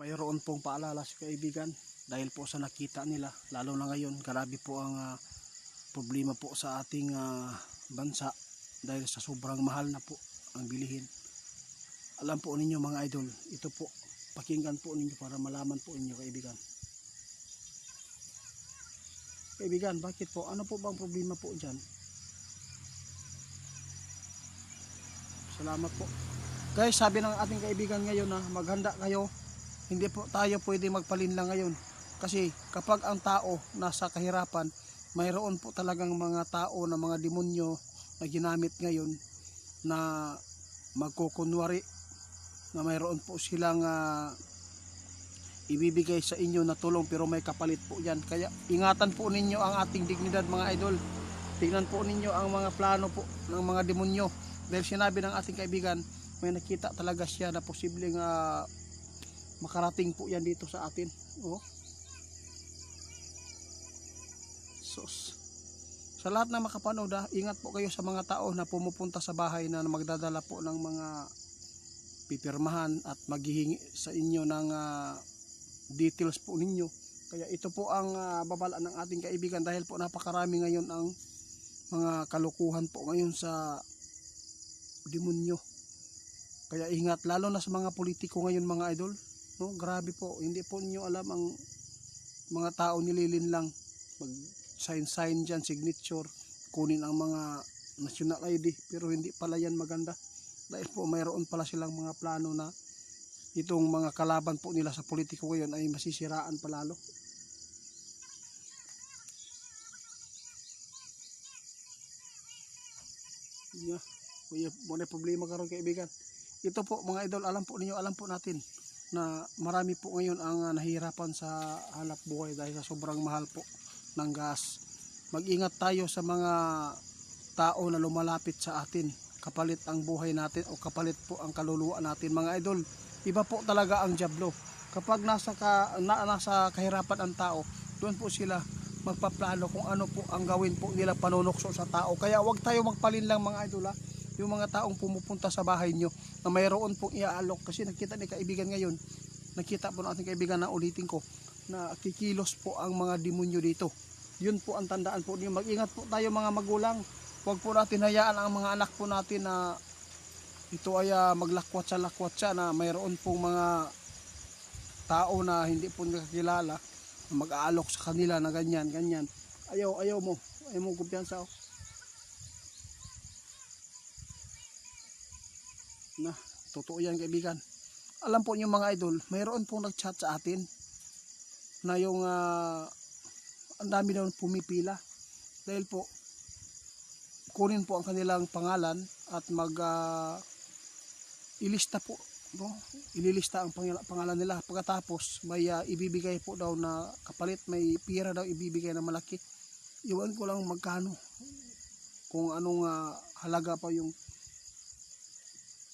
Mayroon pong paalala sa kaibigan dahil po sa nakita nila, lalo na ngayon grabe po ang problema po sa ating bansa dahil sa sobrang mahal na po ang bilihin. Alam po ninyo mga idol, ito po, pakinggan po ninyo para malaman po ninyo kaibigan. Kaibigan, bakit po? Ano po bang problema po dyan? Salamat po. Guys, sabi ng ating kaibigan ngayon na maghanda kayo. Hindi po tayo pwede magpalinlang ngayon. Kasi kapag ang tao nasa kahirapan, mayroon po talagang mga tao na mga demonyo na ginamit ngayon na magkukunwari na mayroon po silang ibibigay sa inyo na tulong pero may kapalit po yan. Kaya ingatan po ninyo ang ating dignidad mga idol. Tingnan po ninyo ang mga plano po ng mga demonyo. Dahil sinabi ng ating kaibigan, may nakita talaga siya na posibleng makarating po yan dito sa atin. Oh. Sus. Sa lahat na makapanood, ingat po kayo sa mga tao na pumupunta sa bahay na magdadala po ng mga pipirmahan at maghihingi sa inyo ng details po ninyo. Kaya ito po ang babala ng ating kaibigan dahil po napakarami ngayon ang mga kalukuhan po ngayon sa demonyo. Kaya ingat, lalo na sa mga politiko ngayon mga idol. No, grabe po, hindi po niyo alam ang mga tao nililin lang mag sign dyan, signature, kunin ang mga national ID pero hindi pala yan maganda dahil po mayroon pala silang mga plano na itong mga kalaban po nila sa politiko ngayon ay masisiraan palalo. Yeah. Muna problema karon kaibigan. Ito po mga idol, alam po ninyo, alam po natin na marami po ngayon ang nahihirapan sa hanap buhay dahil sa sobrang mahal po ng gas. Mag-ingat tayo sa mga tao na lumalapit sa atin. Kapalit ang buhay natin o kapalit po ang kaluluwa natin mga idol. Iba po talaga ang dyablo. Kapag nasa kahirapan ang tao, doon po sila magpaplano kung ano po ang gawin po nila panunukso sa tao. Kaya wag tayo magpalinlang mga idol yung mga taong pumupunta sa bahay nyo na mayroon pong iaalok. Kasi nakita ni kaibigan ngayon, nakita po ng ating kaibigan na ulitin ko na kikilos po ang mga demonyo dito. Yun po ang tandaan po niyo. Mag-ingat po tayo mga magulang. Huwag po natin hayaan ang mga anak po natin na ito ay maglakwat sa na mayroon pong mga tao na hindi po nakakilala na mag-aalok sa kanila na ganyan. Ayaw mo kumpiyansa. Na, totoo yan kaibigan. Alam po niyo mga idol, mayroon pong nag-chat sa atin na yung ang dami daw pumipila dahil po kunin po ang kanilang pangalan at ilista po, no? Ililista ang pangalan nila. Pagkatapos may ibibigay po daw na kapalit, may pira daw ibibigay na malaki. Iwan ko lang magkano, kung anong halaga pa yung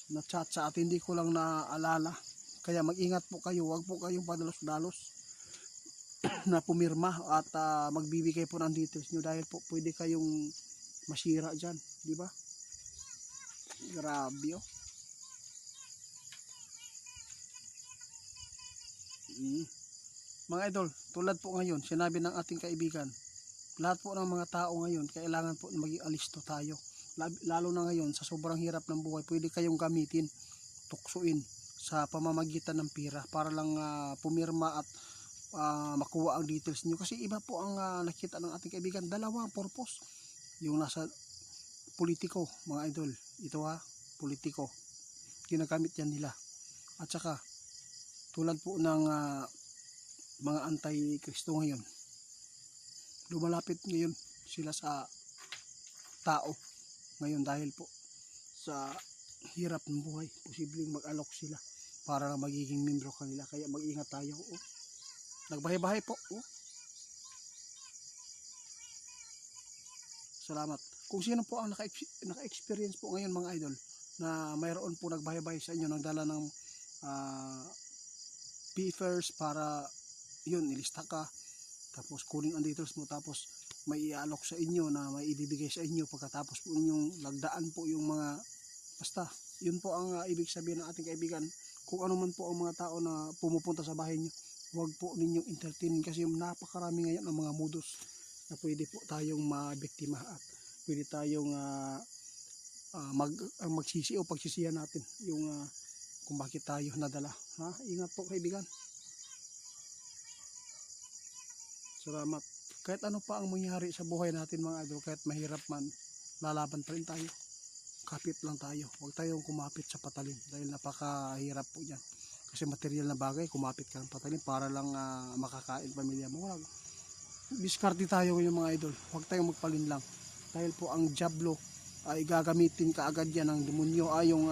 na chat sa atin, hindi ko lang naalala. Kaya mag-ingat po kayo, wag po kayong padalos-dalos na pumirma at magbibigay po ng details nyo dahil po pwede kayong masira dyan, di ba? Grabe oh. Mga idol, tulad po ngayon, sinabi ng ating kaibigan, lahat po ng mga tao ngayon, kailangan po maging alisto tayo. Lalo na ngayon sa sobrang hirap ng buhay, pwede kayong gamitin, tuksuin sa pamamagitan ng pira para lang pumirma at makuha ang details niyo. Kasi iba po ang nakita ng ating kaibigan, dalawang purpose. Yung nasa politiko mga idol, ito politiko, ginagamit yan nila. At saka tulad po ng mga anti-Kristo ngayon, lumalapit ngayon sila sa tao ngayon dahil po sa hirap ng buhay, posibleng mag-alok sila para magiging membro kanila. Kaya mag-ingat tayo. Nagbahay-bahay po. Salamat. Kung sino po ang naka-experience po ngayon mga idol na mayroon po nagbahay-bahay sa inyo, nagdala ng papers para yun, ilista ka, tapos kunin ang details mo, tapos may ialok sa inyo na may ibibigay sa inyo pagkatapos po inyong lagdaan po yung mga basta yun po ang ibig sabihin ng ating kaibigan kung ano man po ang mga tao na pumupunta sa bahay niyo, huwag po ninyong entertainin kasi napakarami ngayon ang mga modus na pwede po tayong mabiktima at pwede tayong magsisi o pagsisihan natin yung kung bakit tayo nadala. Ingat po kaibigan. Salamat. Kahit ano pa ang mangyari sa buhay natin mga idol, kahit mahirap man, lalaban pa rin tayo. Kapit lang tayo. Huwag tayong kumapit sa patalim dahil napakahirap po yan. Kasi material na bagay, kumapit ka ng patalim para lang makakain pamilya mo. Wag. Diskarte tayo yung mga idol. Huwag tayong magpalinlang. Dahil po ang diablo ay gagamitin kaagad yan ng demonyo ay yung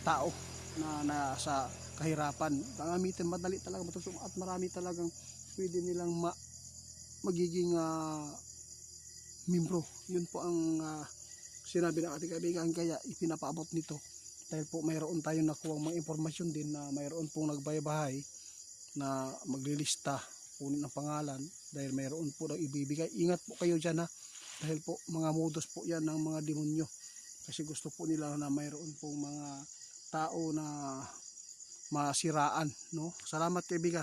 tao na nasa kahirapan. Gagamitin madali talaga matusok at marami talagang pwede nilang magiging membro. Yun po ang sinabi ng ating kaibigan, kaya ipinapaabot nito dahil po mayroon tayong nakuha mga impormasyon din na mayroon pong nagbaybahay na maglilista kunin ang pangalan dahil mayroon po daw ibibigay. Ingat po kayo dyan dahil po mga modus po yan ng mga demonyo kasi gusto po nila na mayroon pong mga tao na masiraan, no? Salamat kaibigan.